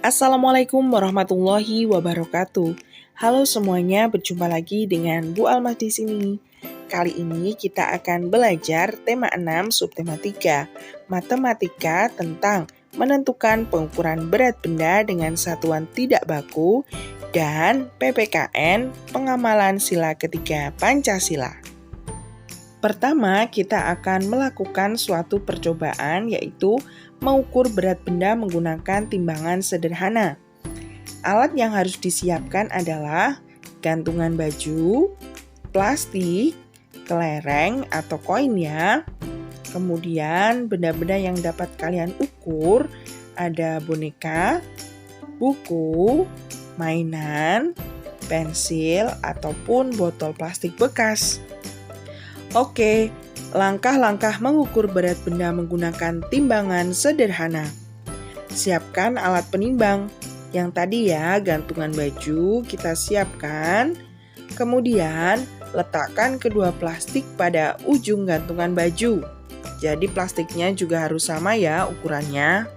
Assalamualaikum warahmatullahi wabarakatuh. Halo semuanya, berjumpa lagi dengan Bu Almah di sini. Kali ini kita akan belajar tema 6 subtema 3, matematika tentang menentukan pengukuran berat benda dengan satuan tidak baku dan PPKN pengamalan sila ketiga Pancasila. Pertama, kita akan melakukan suatu percobaan, yaitu mengukur berat benda menggunakan timbangan sederhana. Alat yang harus disiapkan adalah gantungan baju, plastik, kelereng atau koin ya. Kemudian benda-benda yang dapat kalian ukur ada boneka, buku, mainan, pensil, ataupun botol plastik bekas. Oke, langkah-langkah mengukur berat benda menggunakan timbangan sederhana. Siapkan alat penimbang. Yang tadi ya, gantungan baju kita siapkan. Kemudian, letakkan kedua plastik pada ujung gantungan baju. Jadi plastiknya juga harus sama ya ukurannya.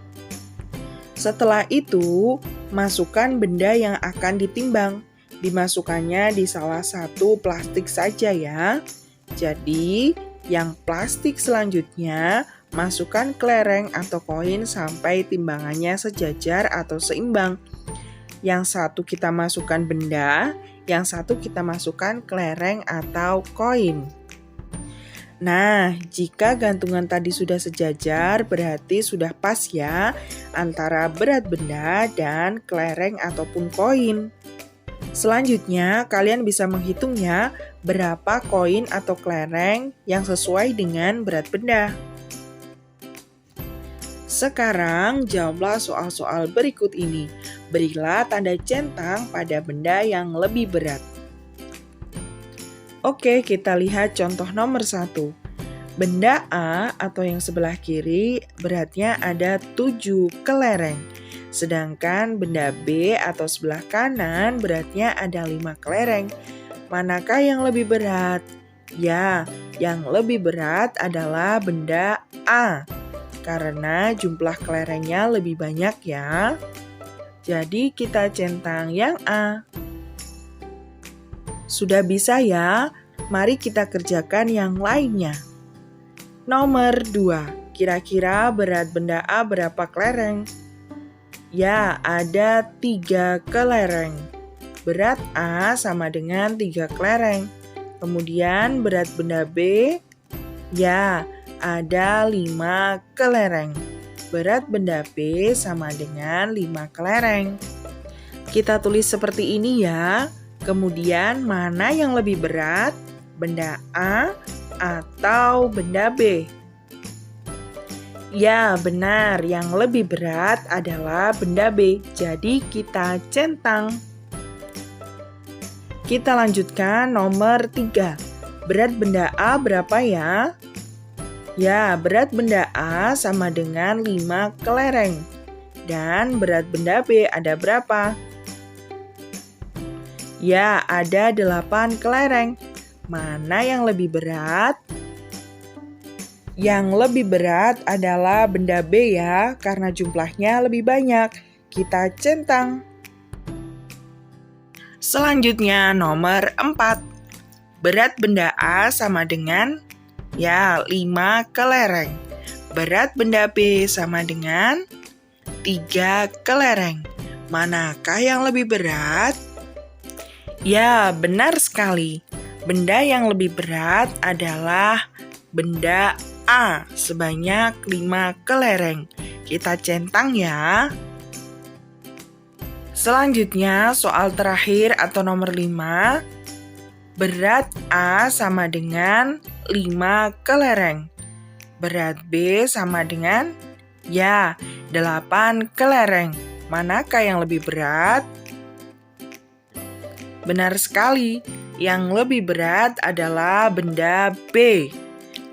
Setelah itu, masukkan benda yang akan ditimbang. Dimasukkannya di salah satu plastik saja ya. Jadi, yang plastik selanjutnya, masukkan kelereng atau koin sampai timbangannya sejajar atau seimbang. Yang satu kita masukkan benda, yang satu kita masukkan kelereng atau koin. Nah, jika gantungan tadi sudah sejajar, berarti sudah pas ya antara berat benda dan kelereng ataupun koin. Selanjutnya, kalian bisa menghitung ya berapa koin atau kelereng yang sesuai dengan berat benda. Sekarang, jawablah soal-soal berikut ini. Berilah tanda centang pada benda yang lebih berat. Oke, kita lihat contoh nomor 1. Benda A atau yang sebelah kiri beratnya ada 7 kelereng. Sedangkan benda B atau sebelah kanan beratnya ada 5 kelereng. Manakah yang lebih berat? Ya, yang lebih berat adalah benda A, karena jumlah kelerengnya lebih banyak ya. Jadi kita centang yang A. Sudah bisa ya? Mari kita kerjakan yang lainnya. Nomor 2, kira-kira berat benda A berapa kelereng? Ya, ada 3 kelereng. Berat A sama dengan 3 kelereng. Kemudian berat benda B, ya, ada 5 kelereng. Berat benda B sama dengan 5 kelereng. Kita tulis seperti ini ya. Kemudian mana yang lebih berat? Benda A atau benda B? Ya, benar. Yang lebih berat adalah benda B. Jadi kita centang. Kita lanjutkan nomor 3. Berat benda A berapa ya? Ya, berat benda A sama dengan 5 kelereng. Dan berat benda B ada berapa? Ya, ada 8 kelereng. Mana yang lebih berat? Yang lebih berat adalah benda B ya, karena jumlahnya lebih banyak. Kita centang. Selanjutnya nomor 4. Berat benda A sama dengan, ya, 5 kelereng. Berat benda B sama dengan 3 kelereng. Manakah yang lebih berat? Ya, benar sekali. Benda yang lebih berat adalah benda A sebanyak 5 kelereng. Kita centang ya. Selanjutnya soal terakhir atau nomor 5. Berat A sama dengan 5 kelereng. Berat B sama dengan, ya, 8 kelereng. Manakah yang lebih berat? Benar sekali. Yang lebih berat adalah benda B.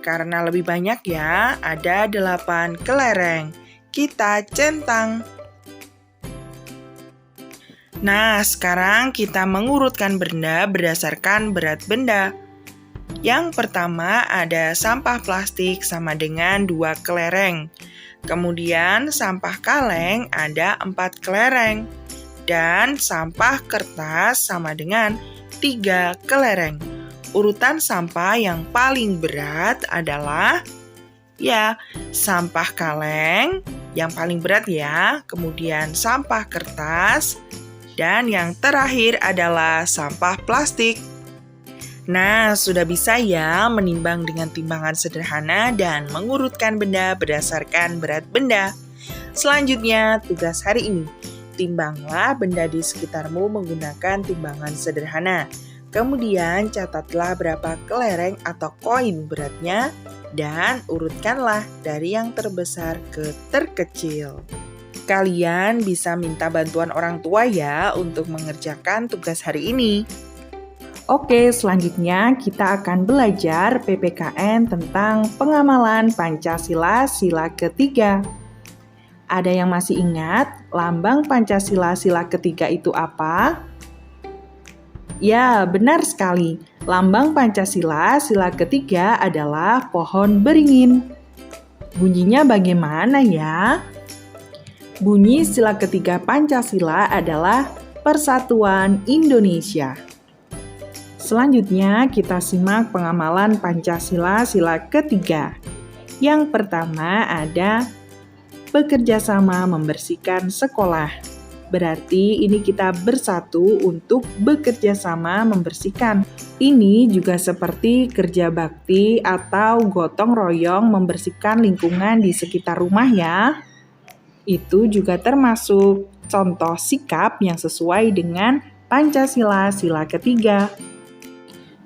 Karena lebih banyak ya, ada 8 kelereng. Kita centang. Nah, sekarang kita mengurutkan benda berdasarkan berat benda. Yang pertama ada sampah plastik sama dengan 2 kelereng. Kemudian sampah kaleng ada 4 kelereng. Dan sampah kertas sama dengan 3 kelereng. Urutan sampah yang paling berat adalah sampah kaleng yang paling berat ya, kemudian sampah kertas, dan yang terakhir adalah sampah plastik. Nah, sudah bisa ya menimbang dengan timbangan sederhana dan mengurutkan benda berdasarkan berat benda. Selanjutnya, tugas hari ini. Timbanglah benda di sekitarmu menggunakan timbangan sederhana. Kemudian catatlah berapa kelereng atau koin beratnya dan urutkanlah dari yang terbesar ke terkecil. Kalian bisa minta bantuan orang tua ya untuk mengerjakan tugas hari ini. Oke, selanjutnya kita akan belajar PPKN tentang pengamalan Pancasila sila ketiga. Ada yang masih ingat lambang Pancasila sila ketiga itu apa? Ya, benar sekali. Lambang Pancasila sila ketiga adalah pohon beringin. Bunyinya bagaimana ya? Bunyi sila ketiga Pancasila adalah Persatuan Indonesia. Selanjutnya kita simak pengamalan Pancasila sila ketiga. Yang pertama ada bekerja sama membersihkan sekolah. Berarti ini kita bersatu untuk bekerja sama membersihkan. Ini juga seperti kerja bakti atau gotong royong membersihkan lingkungan di sekitar rumah ya. Itu juga termasuk contoh sikap yang sesuai dengan Pancasila sila ketiga.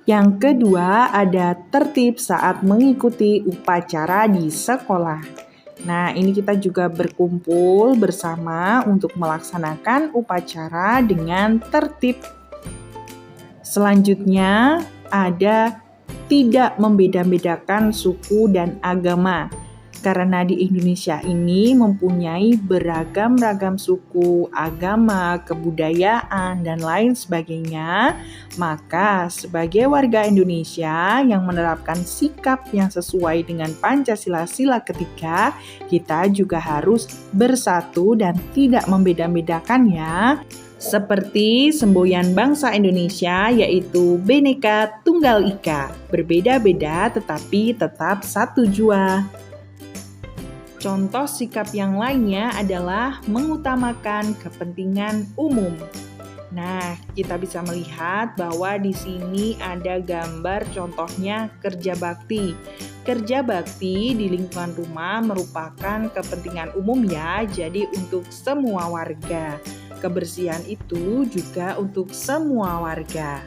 Yang kedua ada tertib saat mengikuti upacara di sekolah. Nah, ini kita juga berkumpul bersama untuk melaksanakan upacara dengan tertib. Selanjutnya, ada tidak membeda-bedakan suku dan agama. Karena di Indonesia ini mempunyai beragam-ragam suku, agama, kebudayaan, dan lain sebagainya, maka sebagai warga Indonesia yang menerapkan sikap yang sesuai dengan Pancasila sila ketiga, kita juga harus bersatu dan tidak membeda-bedakan ya. Seperti semboyan bangsa Indonesia yaitu Bhinneka Tunggal Ika, berbeda-beda tetapi tetap satu jua. Contoh sikap yang lainnya adalah mengutamakan kepentingan umum. Nah, kita bisa melihat bahwa di sini ada gambar contohnya kerja bakti. Kerja bakti di lingkungan rumah merupakan kepentingan umum ya, jadi untuk semua warga. Kebersihan itu juga untuk semua warga.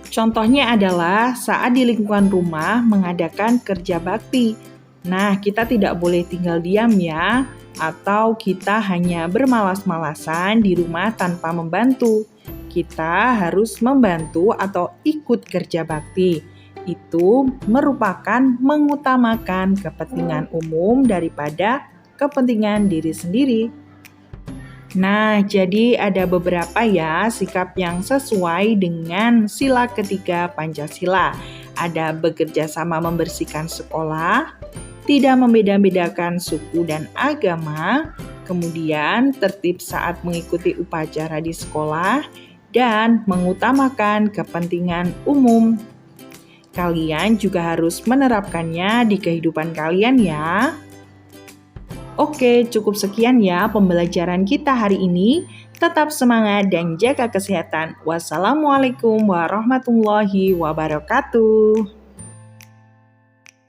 Contohnya adalah saat di lingkungan rumah mengadakan kerja bakti. Nah, kita tidak boleh tinggal diam ya, atau kita hanya bermalas-malasan di rumah tanpa membantu. Kita harus membantu atau ikut kerja bakti. Itu merupakan mengutamakan kepentingan umum daripada kepentingan diri sendiri. Nah, jadi ada beberapa ya sikap yang sesuai dengan sila ketiga Pancasila. Ada bekerja sama membersihkan sekolah, tidak membeda-bedakan suku dan agama, kemudian tertib saat mengikuti upacara di sekolah, dan mengutamakan kepentingan umum. Kalian juga harus menerapkannya di kehidupan kalian ya. Oke, cukup sekian ya pembelajaran kita hari ini. Tetap semangat dan jaga kesehatan. Wassalamualaikum warahmatullahi wabarakatuh.